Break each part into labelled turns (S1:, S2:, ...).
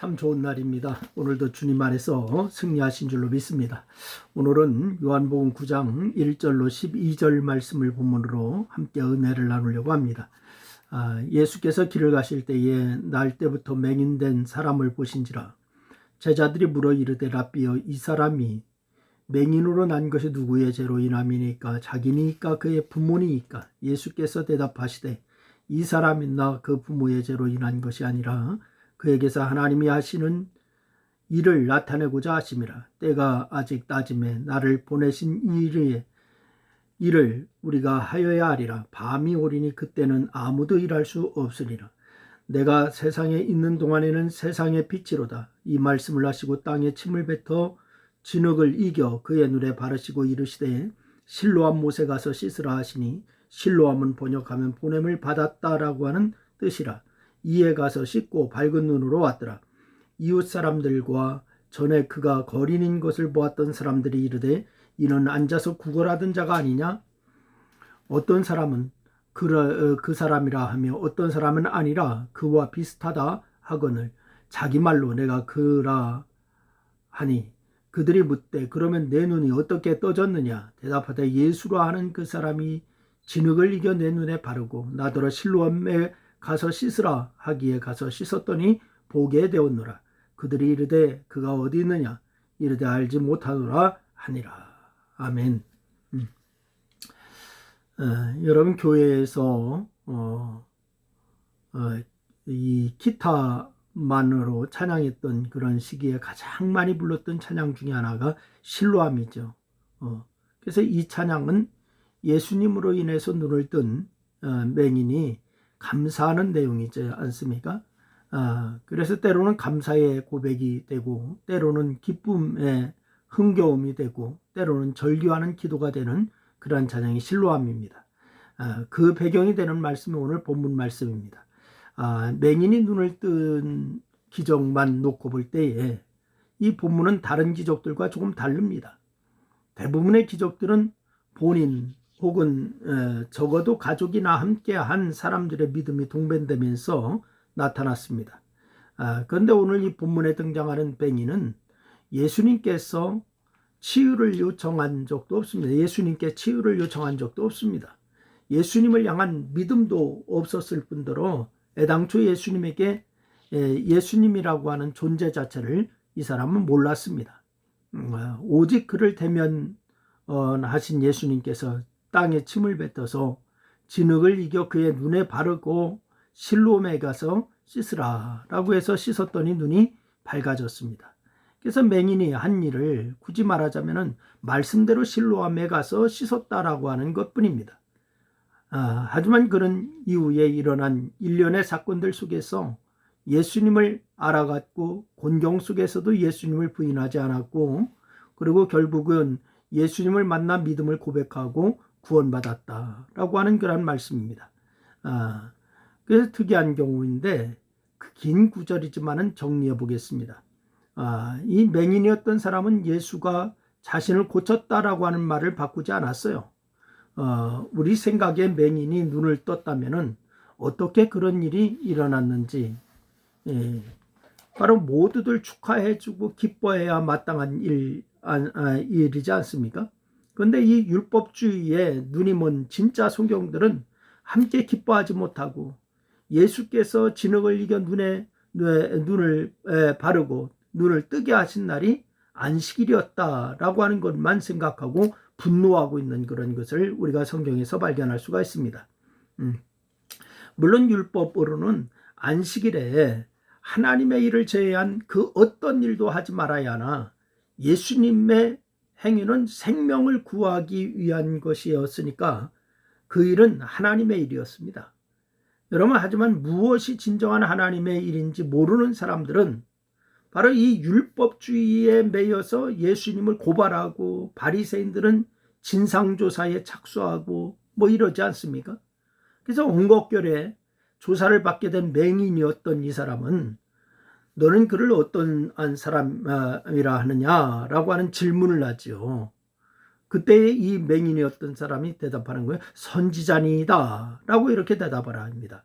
S1: 참 좋은 날입니다. 오늘도 주님 안에서 승리하신 줄로 믿습니다. 오늘은 요한복음 9장 1절로 12절 말씀을 본문으로 함께 은혜를 나누려고 합니다. 예수께서 길을 가실 때에 날 때부터 맹인된 사람을 보신지라. 제자들이 물어 이르되 라삐여, 이 사람이 맹인으로 난 것이 누구의 죄로 인함이니까? 자기니까 그의 부모니까? 예수께서 대답하시되 이 사람이나 그 부모의 죄로 인한 것이 아니라 그에게서 하나님이 하시는 일을 나타내고자 하심이라. 때가 아직 따짐에 나를 보내신 일을 우리가 하여야 하리라. 밤이 오리니 그때는 아무도 일할 수 없으리라. 내가 세상에 있는 동안에는 세상의 빛이로다. 이 말씀을 하시고 땅에 침을 뱉어 진흙을 이겨 그의 눈에 바르시고 이르시되 실로암 못에 가서 씻으라 하시니, 실로암은 번역하면 보냄을 받았다라고 하는 뜻이라. 이에 가서 씻고 밝은 눈으로 왔더라. 이웃 사람들과 전에 그가 거린인 것을 보았던 사람들이 이르되 이는 앉아서 구걸하던 자가 아니냐? 어떤 사람은 그 사람이라 하며 어떤 사람은 아니라 그와 비슷하다 하거늘 자기 말로 내가 그라 하니, 그들이 묻되 그러면 내 눈이 어떻게 떠졌느냐? 대답하되 예수라 하는 그 사람이 진흙을 이겨 내 눈에 바르고 나더러 실로암에 가서 씻으라 하기에 가서 씻었더니 보게 되었노라. 그들이 이르되 그가 어디 있느냐? 이르되 알지 못하노라 하니라. 아멘. 여러분, 교회에서 이 기타만으로 찬양했던 그런 시기에 가장 많이 불렀던 찬양 중에 하나가 실로암이죠. 그래서 이 찬양은 예수님으로 인해서 눈을 뜬 맹인이 감사하는 내용이지 않습니까? 그래서 때로는 감사의 고백이 되고, 때로는 기쁨의 흥겨움이 되고, 때로는 절규하는 기도가 되는 그러한 찬양이 실로암입니다. 그 배경이 되는 말씀이 오늘 본문 말씀입니다. 맹인이 눈을 뜬 기적만 놓고 볼 때에 이 본문은 다른 기적들과 조금 다릅니다. 대부분의 기적들은 본인 혹은 적어도 가족이나 함께한 사람들의 믿음이 동반되면서 나타났습니다. 그런데 오늘 이 본문에 등장하는 맹인은 예수님께서 치유를 요청한 적도 없습니다. 예수님께 치유를 요청한 적도 없습니다. 예수님을 향한 믿음도 없었을 뿐더러 애당초 예수님에게 예수님이라고 하는 존재 자체를 이 사람은 몰랐습니다. 오직 그를 대면하신 예수님께서 땅에 침을 뱉어서 진흙을 이겨 그의 눈에 바르고 실로암에 가서 씻으라 라고 해서 씻었더니 눈이 밝아졌습니다. 그래서 맹인이 한 일을 굳이 말하자면 말씀대로 실로암에 가서 씻었다라고 하는 것뿐입니다. 하지만 그런 이후에 일어난 일련의 사건들 속에서 예수님을 알아갔고, 곤경 속에서도 예수님을 부인하지 않았고, 그리고 결국은 예수님을 만나 믿음을 고백하고 구원받았다라고 하는 그런 말씀입니다. 그래서 특이한 경우인데 그 긴 구절이지만은 정리해 보겠습니다. 이 맹인이었던 사람은 예수가 자신을 고쳤다라고 하는 말을 바꾸지 않았어요. 우리 생각에 맹인이 눈을 떴다면은 어떻게 그런 일이 일어났는지, 바로 모두들 축하해주고 기뻐해야 마땅한 일이지 않습니까? 그런데 이 율법주의의 눈이 먼 진짜 성경들은 함께 기뻐하지 못하고 예수께서 진흙을 이겨 눈을 바르고 눈을 뜨게 하신 날이 안식일이었다라고 하는 것만 생각하고 분노하고 있는 그런 것을 우리가 성경에서 발견할 수가 있습니다. 물론 율법으로는 안식일에 하나님의 일을 제외한 그 어떤 일도 하지 말아야 하나, 예수님의 행위는 생명을 구하기 위한 것이었으니까 그 일은 하나님의 일이었습니다. 여러분, 하지만 무엇이 진정한 하나님의 일인지 모르는 사람들은 바로 이 율법주의에 매여서 예수님을 고발하고, 바리새인들은 진상조사에 착수하고 이러지 않습니까? 그래서 온곡결에 조사를 받게 된 맹인이었던 이 사람은 너는 그를 어떤 사람이라 하느냐라고 하는 질문을 하지요. 그때 이 맹인이었던 사람이 대답하는 거예요. 선지자니이다 라고 이렇게 대답을 합니다.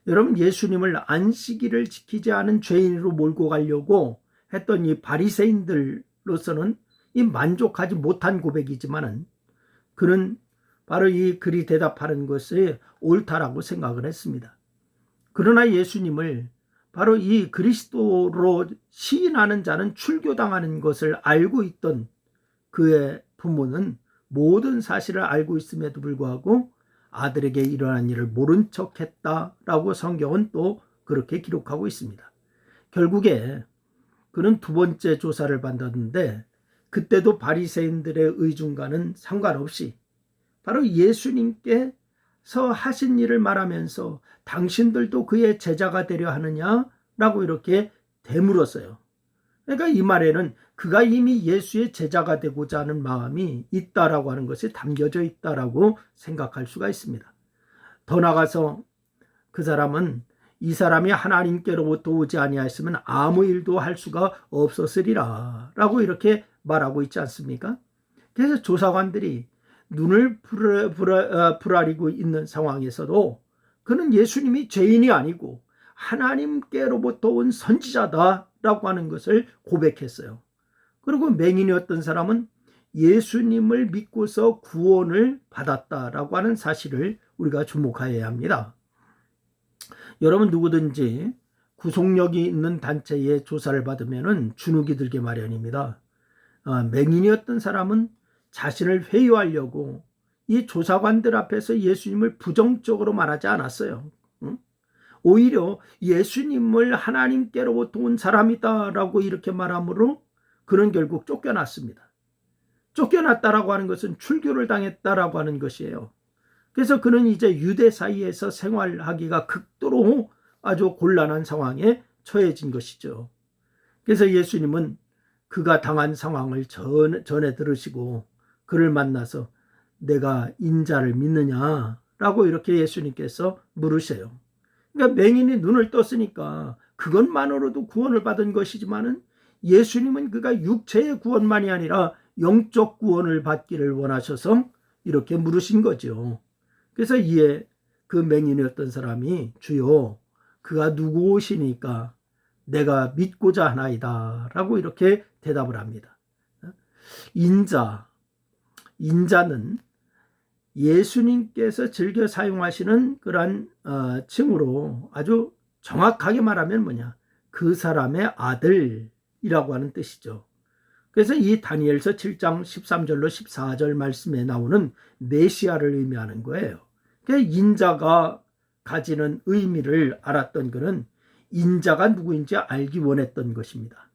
S1: 여러분, 예수님을 안식일을 지키지 않은 죄인으로 몰고 가려고 했던 이 바리새인들로서는 이 만족하지 못한 고백이지만은 그는 바로 이 글이 대답하는 것이 옳다라고 생각을 했습니다. 그러나 예수님을 바로 이 그리스도로 시인하는 자는 출교당하는 것을 알고 있던 그의 부모는 모든 사실을 알고 있음에도 불구하고 아들에게 일어난 일을 모른 척했다라고 성경은 또 그렇게 기록하고 있습니다. 결국에 그는 두 번째 조사를 받았는데 그때도 바리새인들의 의중과는 상관없이 바로 예수님께서 하신 일을 말하면서 당신들도 그의 제자가 되려 하느냐라고 이렇게 되물었어요. 그러니까 이 말에는 그가 이미 예수의 제자가 되고자 하는 마음이 있다라고 하는 것이 담겨져 있다라고 생각할 수가 있습니다. 더 나아가서 그 사람은 이 사람이 하나님께로부터 오지 아니하였으면 아무 일도 할 수가 없었으리라 라고 이렇게 말하고 있지 않습니까? 그래서 조사관들이 눈을 부라리고 있는 상황에서도 그는 예수님이 죄인이 아니고 하나님께로부터 온 선지자다라고 하는 것을 고백했어요. 그리고 맹인이었던 사람은 예수님을 믿고서 구원을 받았다라고 하는 사실을 우리가 주목해야 합니다. 여러분, 누구든지 구속력이 있는 단체에 조사를 받으면 주눅이 들게 마련입니다. 맹인이었던 사람은 자신을 회유하려고 이 조사관들 앞에서 예수님을 부정적으로 말하지 않았어요. 오히려 예수님을 하나님께로부터 온 사람이다라고 이렇게 말함으로 그는 결국 쫓겨났습니다. 쫓겨났다라고 하는 것은 출교를 당했다라고 하는 것이에요. 그래서 그는 이제 유대 사이에서 생활하기가 극도로 아주 곤란한 상황에 처해진 것이죠. 그래서 예수님은 그가 당한 상황을 전에 들으시고 그를 만나서 내가 인자를 믿느냐라고 이렇게 예수님께서 물으세요. 그러니까 맹인이 눈을 떴으니까 그것만으로도 구원을 받은 것이지만은 예수님은 그가 육체의 구원만이 아니라 영적 구원을 받기를 원하셔서 이렇게 물으신 거죠. 그래서 이에 그 맹인이었던 사람이 주여 그가 누구시니까 내가 믿고자 하나이다 라고 이렇게 대답을 합니다. 인자는 예수님께서 즐겨 사용하시는 그러한 칭으로 아주 정확하게 말하면 뭐냐, 그 사람의 아들이라고 하는 뜻이죠. 그래서 이 다니엘서 7장 13절로 14절 말씀에 나오는 메시아를 의미하는 거예요. 그러니까 인자가 가지는 의미를 알았던 그는 인자가 누구인지 알기 원했던 것입니다.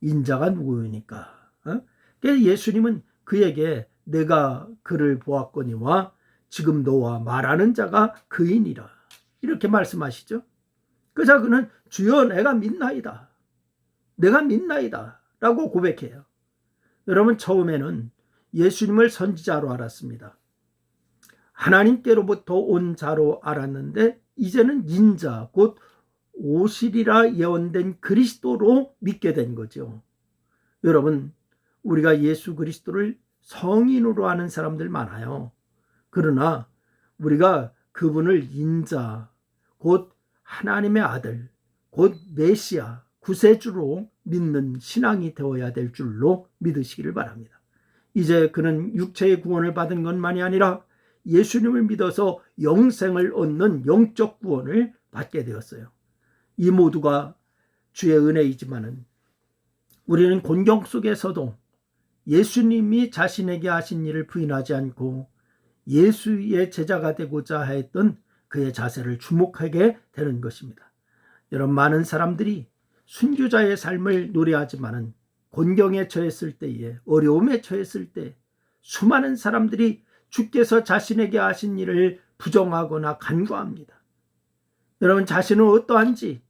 S1: 인자가 누구이니까. 그래서 예수님은 그에게 내가 그를 보았거니와 지금 너와 말하는 자가 그이니라 이렇게 말씀하시죠. 그래서 그는 주여 내가 믿나이다. 내가 믿나이다 라고 고백해요. 여러분, 처음에는 예수님을 선지자로 알았습니다. 하나님께로부터 온 자로 알았는데 이제는 인자, 곧 오시리라 예언된 그리스도로 믿게 된 거죠. 여러분, 우리가 예수 그리스도를 성인으로 아는 사람들 많아요. 그러나 우리가 그분을 인자, 곧 하나님의 아들, 곧 메시아, 구세주로 믿는 신앙이 되어야 될 줄로 믿으시기를 바랍니다. 이제 그는 육체의 구원을 받은 것만이 아니라 예수님을 믿어서 영생을 얻는 영적 구원을 받게 되었어요. 이 모두가 주의 은혜이지만은 우리는 곤경 속에서도 예수님이 자신에게 하신 일을 부인하지 않고 예수의 제자가 되고자 했던 그의 자세를 주목하게 되는 것입니다. 여러분, 많은 사람들이 순교자의 삶을 노래하지만은 곤경에 처했을 때에, 어려움에 처했을 때 수많은 사람들이 주께서 자신에게 하신 일을 부정하거나 간과합니다. 여러분, 자신은 어떠한지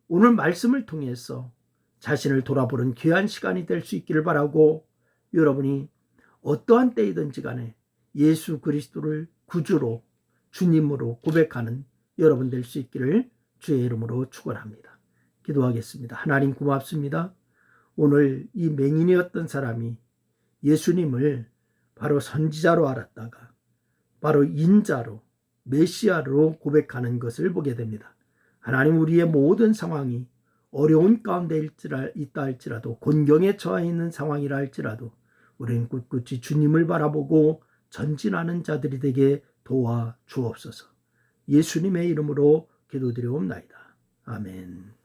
S1: 오늘 말씀을 통해서 자신을 돌아보는 귀한 시간이 될 수 있기를 바라고, 여러분이 어떠한 때이든지 간에 예수 그리스도를 구주로 주님으로 고백하는 여러분 될 수 있기를 주의 이름으로 축원합니다. 기도하겠습니다. 하나님, 고맙습니다. 오늘 이 맹인이었던 사람이 예수님을 바로 선지자로 알았다가 바로 인자로, 메시아로 고백하는 것을 보게 됩니다. 하나님, 우리의 모든 상황이 어려운 가운데 있다 할지라도, 곤경에 처해 있는 상황이라 할지라도 우리는 꿋꿋이 주님을 바라보고 전진하는 자들이 되게 도와 주옵소서. 예수님의 이름으로 기도드리옵나이다. 아멘.